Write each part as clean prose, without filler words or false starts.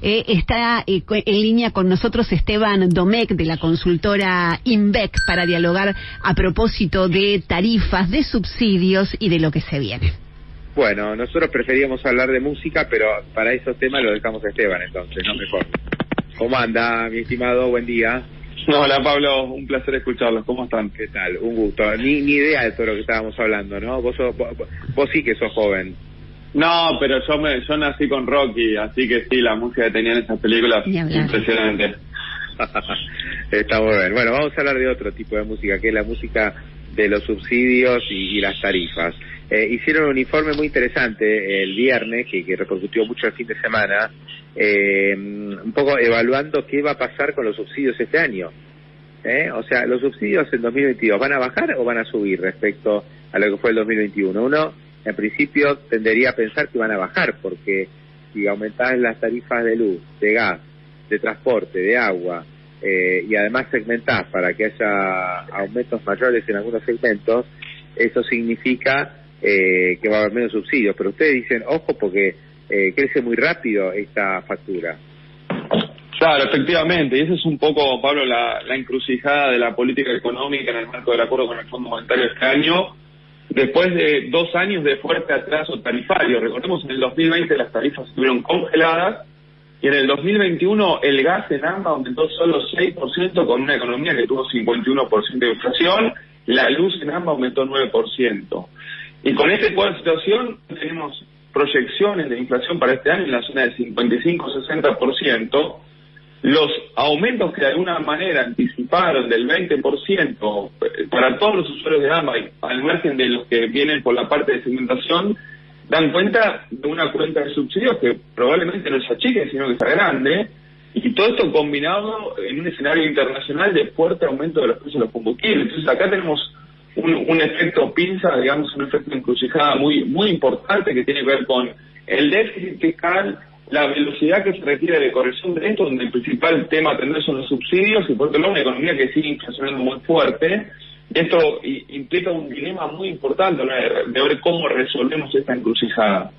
Está en línea con nosotros Esteban Domecq de la consultora INVEC para dialogar a propósito de tarifas, de subsidios y de lo que se viene. Bueno, nosotros preferíamos hablar de música, pero para esos temas lo dejamos a Esteban, entonces, no mejor. ¿Cómo anda, mi estimado? Buen día. Hola, Pablo, un placer escucharlos. ¿Cómo están? ¿Qué tal? Un gusto. Ni idea de todo lo que estábamos hablando, ¿no? Vos sí que sos joven. No, pero yo nací con Rocky, así que sí, la música que tenían esas películas, impresionante. Está muy bien. Bueno, vamos a hablar de otro tipo de música, que es la música de los subsidios y las tarifas. Hicieron un informe muy interesante el viernes, que repercutió mucho el fin de semana, un poco evaluando qué va a pasar con los subsidios este año. O sea, los subsidios en 2022, ¿van a bajar o van a subir respecto a lo que fue el 2021? Uno, en principio, tendería a pensar que van a bajar, porque si aumentás las tarifas de luz, de gas, de transporte, de agua, y además segmentás para que haya aumentos mayores en algunos segmentos, eso significa que va a haber menos subsidios. Pero ustedes dicen, ojo, porque crece muy rápido esta factura. Claro, efectivamente, y esa es un poco, Pablo, la encrucijada de la política económica en el marco del acuerdo con el Fondo Monetario este año, después de 2 años de fuerte atraso tarifario. Recordemos, en el 2020 las tarifas estuvieron congeladas, y en el 2021 el gas en AMBA aumentó solo 6% con una economía que tuvo 51% de inflación, la luz en AMBA aumentó 9%. Y con este cuadro de situación tenemos proyecciones de inflación para este año en la zona del 55-60%. Los aumentos que de alguna manera anticiparon del 20% para todos los usuarios de AMBA, al margen de los que vienen por la parte de segmentación, dan cuenta de una cuenta de subsidios que probablemente no se achique, sino que sea grande, y todo esto combinado en un escenario internacional de fuerte aumento de los precios de los combustibles. Entonces acá tenemos un efecto pinza, digamos, un efecto encrucijada muy importante que tiene que ver con el déficit fiscal, la velocidad que se requiere de corrección de esto, donde el principal tema a atender son los subsidios, y por otro lado una economía que sigue inflacionando muy fuerte. Esto implica un dilema muy importante, ¿no?, de ver cómo resolvemos esta encrucijada.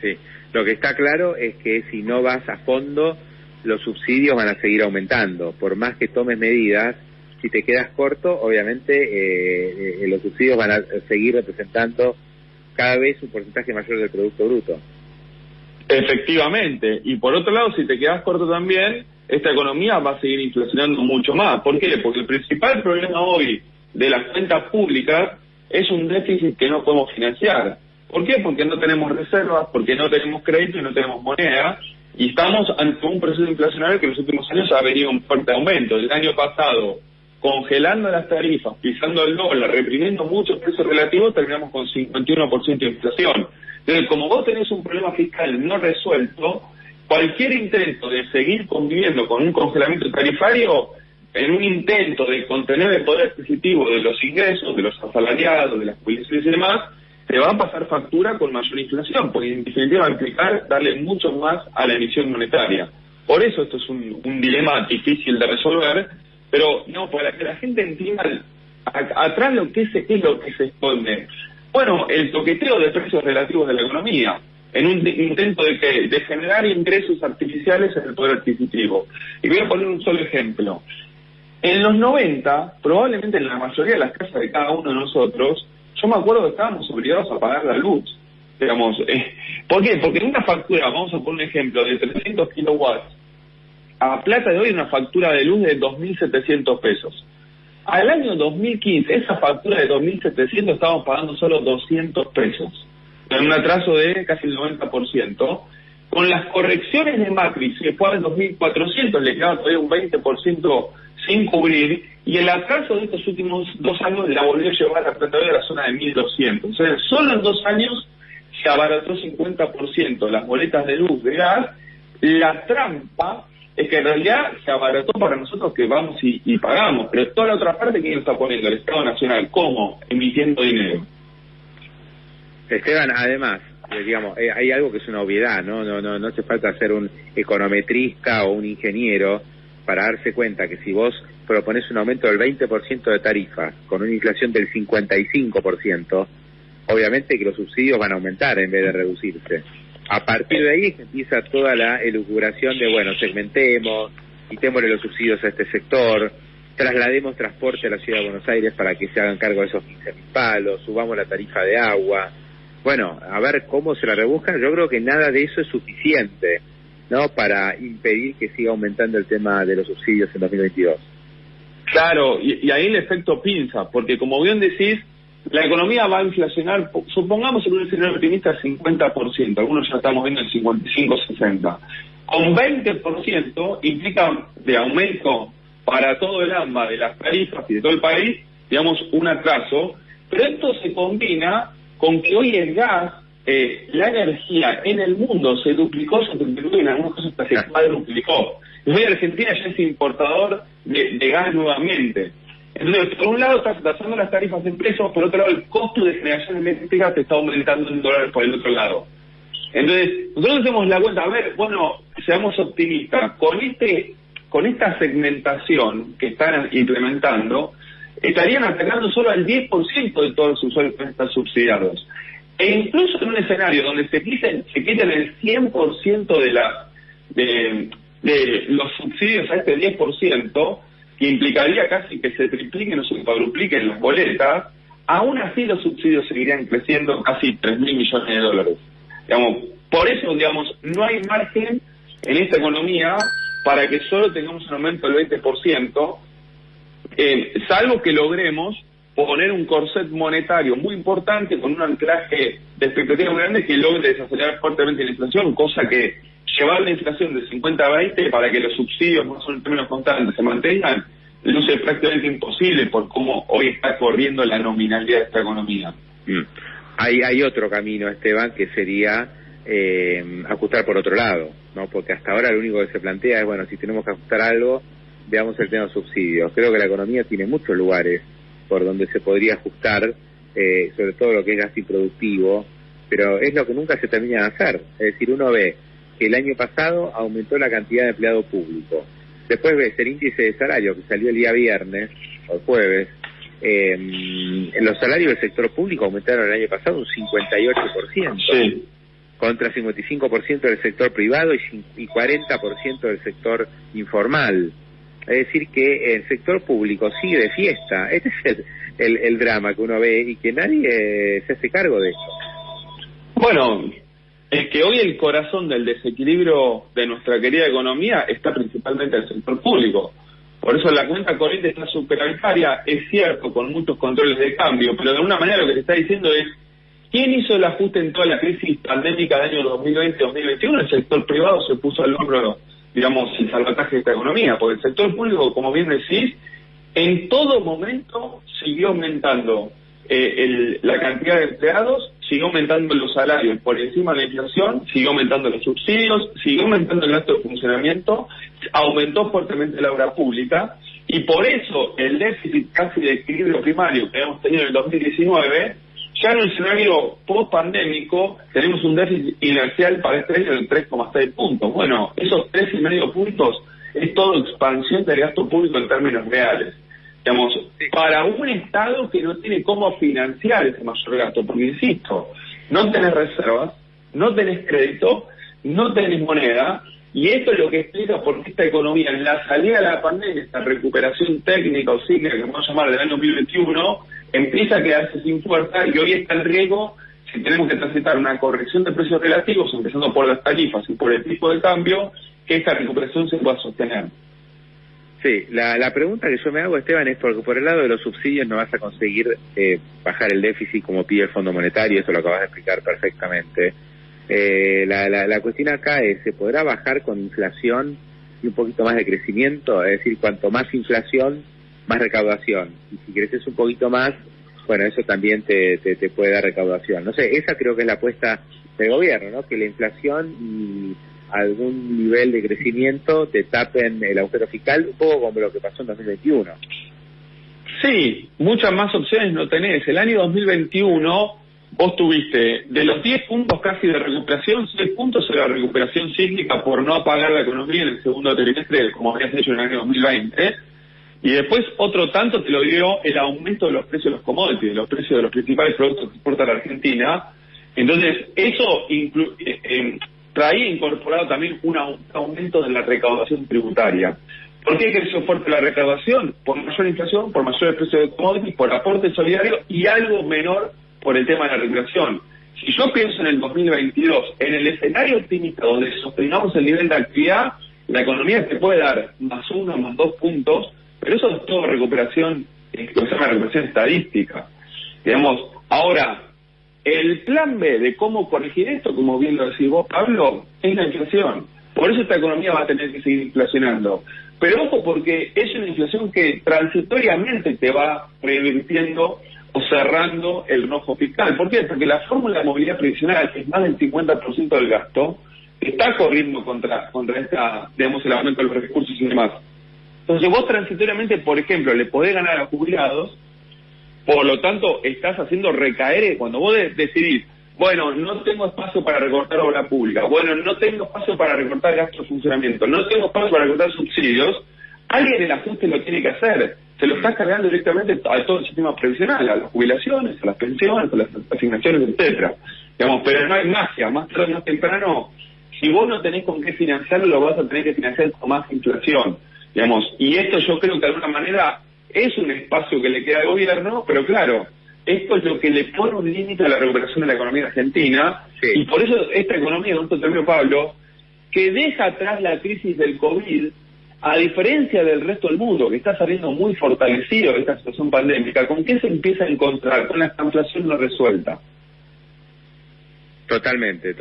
Sí, lo que está claro es que si no vas a fondo, los subsidios van a seguir aumentando. Por más que tomes medidas, si te quedas corto, obviamente los subsidios van a seguir representando cada vez un porcentaje mayor del Producto Bruto. Efectivamente, y por otro lado, si te quedas corto también, esta economía va a seguir inflacionando mucho más. ¿Por qué? Porque el principal problema hoy de las cuentas públicas es un déficit que no podemos financiar. ¿Por qué? Porque no tenemos reservas, porque no tenemos crédito y no tenemos moneda, y estamos ante un proceso inflacionario que en los últimos años ha venido un fuerte aumento. El año pasado, congelando las tarifas, pisando el dólar, reprimiendo muchos precios relativos, terminamos con 51% de inflación. Entonces, como vos tenés un problema fiscal no resuelto, cualquier intento de seguir conviviendo con un congelamiento tarifario, en un intento de contener el poder adquisitivo de los ingresos, de los asalariados, de las jubilaciones y demás, te va a pasar factura con mayor inflación, porque en definitiva va a implicar darle mucho más a la emisión monetaria. Por eso esto es un dilema difícil de resolver, pero no, para que la gente entienda atrás qué es lo que se esconde. Bueno, el toqueteo de precios relativos de la economía, en un intento de generar ingresos artificiales en el poder adquisitivo. Y voy a poner un solo ejemplo. En los 90, probablemente en la mayoría de las casas de cada uno de nosotros, yo me acuerdo que estábamos obligados a pagar la luz. Digamos, ¿por qué? Porque en una factura, vamos a poner un ejemplo, de 300 kilowatts, a plata de hoy una factura de luz de 2.700 pesos. Al año 2015, esa factura de 2.700 estábamos pagando solo 200 pesos, en un atraso de casi el 90%. Con las correcciones de Macri, se fue al 2.400, le quedaba todavía un 20% sin cubrir, y el atraso de estos últimos 2 años la volvió a llevar a plata de la zona de 1.200. O sea, solo en 2 años se abarató 50% las boletas de luz, de gas. La trampa es que en realidad se abarató para nosotros que vamos y pagamos, pero toda la otra parte, ¿quién está poniendo? El Estado Nacional. ¿Cómo? Emitiendo dinero. Esteban, además, digamos, hay algo que es una obviedad, no hace falta ser un econometrista o un ingeniero para darse cuenta que si vos propones un aumento del 20% de tarifa con una inflación del 55%, obviamente que los subsidios van a aumentar en vez de reducirse. A partir de ahí empieza toda la elucubración de, bueno, segmentemos, quitémosle los subsidios a este sector, traslademos transporte a la Ciudad de Buenos Aires para que se hagan cargo de esos 15.000 palos, subamos la tarifa de agua. Bueno, a ver cómo se la rebuscan. Yo creo que nada de eso es suficiente, ¿no?, para impedir que siga aumentando el tema de los subsidios en 2022. Claro, y ahí el efecto pinza, porque como bien decís, la economía va a inflacionar, supongamos en un escenario optimista, 50%, algunos ya estamos viendo el 55-60%. Con 20% implica de aumento para todo el AMBA de las tarifas y de todo el país, digamos, un atraso, pero esto se combina con que hoy el gas, la energía en el mundo se duplicó, se triplicó y en algunos casos hasta se cuadruplicó. Y hoy Argentina ya es importador de gas nuevamente. Entonces, por un lado estás tasando las tarifas en pesos, por otro lado el costo de generación eléctrica te está aumentando en dólares por el otro lado. Entonces, nosotros hacemos la cuenta, a ver, bueno, seamos optimistas, con esta segmentación que están implementando, estarían atacando solo al 10% de todos los usuarios que están subsidiados. E incluso en un escenario donde se quiten el 100% de los subsidios a este 10%, que implicaría casi que se tripliquen o se cuadrupliquen las boletas, aún así los subsidios seguirían creciendo casi 3.000 millones de dólares. Digamos, por eso, digamos, no hay margen en esta economía para que solo tengamos un aumento del 20%, salvo que logremos poner un corset monetario muy importante con un anclaje de expectativas muy grandes que logre desacelerar fuertemente la inflación, cosa que llevar la inflación de 50 a 20 para que los subsidios, más o menos en términos constantes, se mantengan, luce prácticamente imposible por cómo hoy está corriendo la nominalidad de esta economía. Hay otro camino, Esteban, que sería ajustar por otro lado, ¿no? Porque hasta ahora lo único que se plantea es, bueno, si tenemos que ajustar algo, veamos el tema de subsidios. Creo que la economía tiene muchos lugares por donde se podría ajustar, sobre todo lo que es gasto improductivo, pero es lo que nunca se termina de hacer. Es decir, uno ve que el año pasado aumentó la cantidad de empleado público. Después ves el índice de salario que salió el día viernes o el jueves. Los salarios del sector público aumentaron el año pasado un 58%, sí, contra 55% del sector privado y 40% del sector informal. Es decir, que el sector público sigue de fiesta. Este es el drama que uno ve y que nadie se hace cargo de eso. Bueno, es que hoy el corazón del desequilibrio de nuestra querida economía está principalmente en el sector público. Por eso la cuenta corriente está superavitaria, es cierto, con muchos controles de cambio, pero de alguna manera lo que se está diciendo es, ¿quién hizo el ajuste en toda la crisis pandémica del año 2020-2021? El sector privado se puso al hombro, digamos, el salvataje de esta economía, porque el sector público, como bien decís, en todo momento siguió aumentando la cantidad de empleados, siguió aumentando los salarios por encima de la inflación, siguió aumentando los subsidios, siguió aumentando el gasto de funcionamiento, aumentó fuertemente la obra pública, y por eso el déficit casi de equilibrio primario que hemos tenido en el 2019, ya en el escenario post-pandémico tenemos un déficit inercial para este año del 3,6 puntos. Bueno, esos 3,5 puntos es toda expansión del gasto público en términos reales. Digamos, para un Estado que no tiene cómo financiar ese mayor gasto, porque insisto, no tenés reservas, no tenés crédito, no tenés moneda, y esto es lo que explica por qué esta economía, en la salida de la pandemia, esta recuperación técnica o cíclica que vamos a llamar del año 2021, empieza a quedarse sin fuerza y hoy está en riesgo, si tenemos que transitar una corrección de precios relativos, empezando por las tarifas y por el tipo de cambio, que esta recuperación se pueda sostener. Sí, la pregunta que yo me hago, Esteban, es porque por el lado de los subsidios no vas a conseguir bajar el déficit como pide el Fondo Monetario, eso lo acabas de explicar perfectamente. La cuestión acá es, ¿se podrá bajar con inflación y un poquito más de crecimiento? Es decir, cuanto más inflación, más recaudación. Y si creces un poquito más, bueno, eso también te puede dar recaudación. No sé, esa creo que es la apuesta del gobierno, ¿no? Que la inflación y algún nivel de crecimiento te tapen el agujero fiscal, un poco como lo que pasó en 2021. Sí, muchas más opciones no tenés. El año 2021 vos tuviste de los 10 puntos casi de recuperación, 6 puntos de la recuperación cíclica por no apagar la economía en el segundo trimestre, como habías hecho en el año 2020, y después otro tanto te lo dio el aumento de los precios de los commodities, de los precios de los principales productos que exporta la Argentina, Entonces, eso traía incorporado también un aumento de la recaudación tributaria. ¿Por qué creció fuerte la recaudación? Por mayor inflación, por mayores precios de commodities, por aporte solidario y algo menor por el tema de la regulación. Si yo pienso en el 2022, en el escenario optimista donde sostengamos el nivel de actividad, la economía te puede dar +1, +2 puntos, pero eso es todo recuperación, lo que se llama recuperación estadística. Digamos, ahora, el plan B de cómo corregir esto, como bien lo decís vos, Pablo, es la inflación. Por eso esta economía va a tener que seguir inflacionando. Pero ojo, porque es una inflación que transitoriamente te va revirtiendo o cerrando el rojo fiscal. ¿Por qué? Porque la fórmula de movilidad previsional, que es más del 50% del gasto, está corriendo contra esta, digamos, el aumento de los recursos y demás. Entonces vos transitoriamente, por ejemplo, le podés ganar a jubilados, por lo tanto estás haciendo recaer, cuando vos decidís, bueno, no tengo espacio para recortar obra pública, bueno, no tengo espacio para recortar gastos de funcionamiento, no tengo espacio para recortar subsidios, alguien el ajuste lo tiene que hacer. Se lo estás cargando directamente a todo el sistema previsional, a las jubilaciones, a las pensiones, a las asignaciones, etcétera. Digamos, pero no hay magia, más tarde o más temprano, si vos no tenés con qué financiarlo, lo vas a tener que financiar con más inflación. Digamos, y esto yo creo que de alguna manera es un espacio que le queda al gobierno, pero claro, esto es lo que le pone un límite a la recuperación de la economía argentina, sí. Y por eso esta economía, con esto termino, Pablo, que deja atrás la crisis del COVID, a diferencia del resto del mundo, que está saliendo muy fortalecido de esta situación pandémica, ¿con qué se empieza a encontrar? Con la inflación no resuelta. Totalmente.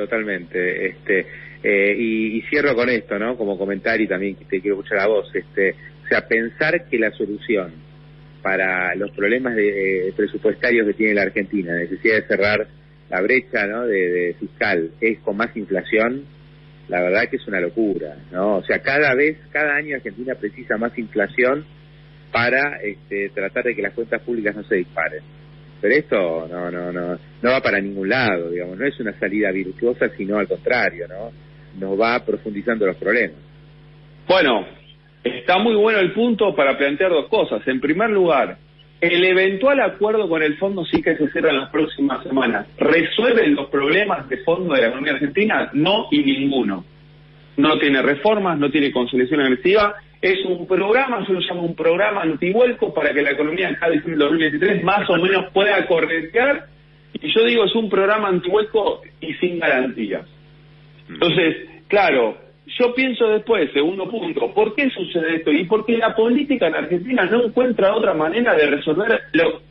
Y cierro con esto, ¿no? Como comentario, y también te quiero escuchar a vos. O sea, pensar que la solución para los problemas presupuestarios que tiene la Argentina, la necesidad de cerrar la brecha, ¿no? de fiscal, es con más inflación, la verdad que es una locura, ¿no? O sea, cada año Argentina precisa más inflación para tratar de que las cuentas públicas no se disparen. Pero esto no va para ningún lado, digamos, no es una salida virtuosa, sino al contrario, ¿no? Nos va profundizando los problemas. Bueno, está muy bueno el punto para plantear dos cosas. En primer lugar, el eventual acuerdo con el fondo sí que se cierra en las próximas semanas. ¿Resuelven los problemas de fondo de la economía argentina? No y ninguno. No tiene reformas, no tiene consolidación agresiva. Es un programa, yo lo llamo un programa antivuelco para que la economía en cada diciembre del 2023 más o menos pueda corretear. Y yo digo, es un programa antivuelco y sin garantías. Entonces, claro, yo pienso después, segundo punto, ¿por qué sucede esto? Y porque la política en Argentina no encuentra otra manera de resolver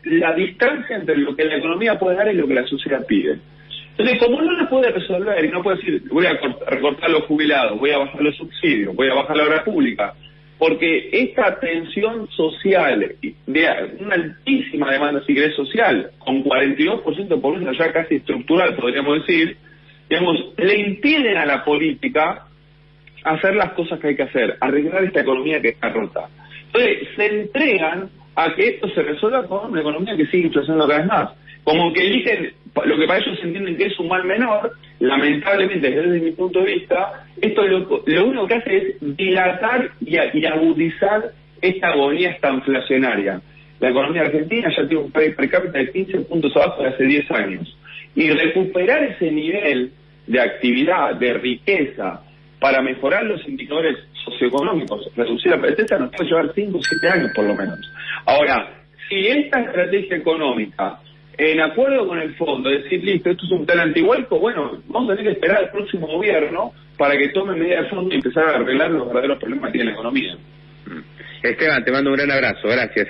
la distancia entre lo que la economía puede dar y lo que la sociedad pide. Entonces, como no la puede resolver y no puede decir, voy a recortar los jubilados, voy a bajar los subsidios, voy a bajar la obra pública, porque esta tensión social, de una altísima demanda, si querés, social, con 42% de población ya casi estructural, podríamos decir, digamos, le impiden a la política hacer las cosas que hay que hacer, arreglar esta economía que está rota. Entonces, se entregan a que esto se resuelva con una economía que sigue inflacionando cada vez más. Como que eligen, lo que para ellos entienden que es un mal menor, lamentablemente, desde mi punto de vista, esto lo único que hace es dilatar y agudizar esta agonía estanflacionaria. La economía argentina ya tiene un PIB per cápita de 15 puntos abajo de hace 10 años. Y recuperar ese nivel de actividad, de riqueza, para mejorar los indicadores socioeconómicos, reducir la pobreza, nos puede llevar 5 o 7 años por lo menos. Ahora, si esta estrategia económica, en acuerdo con el fondo, decir, listo, esto es un plan antihuelco, bueno, vamos a tener que esperar al próximo gobierno para que tome medidas de fondo y empezar a arreglar los verdaderos problemas que tiene la economía. Esteban, te mando un gran abrazo, gracias.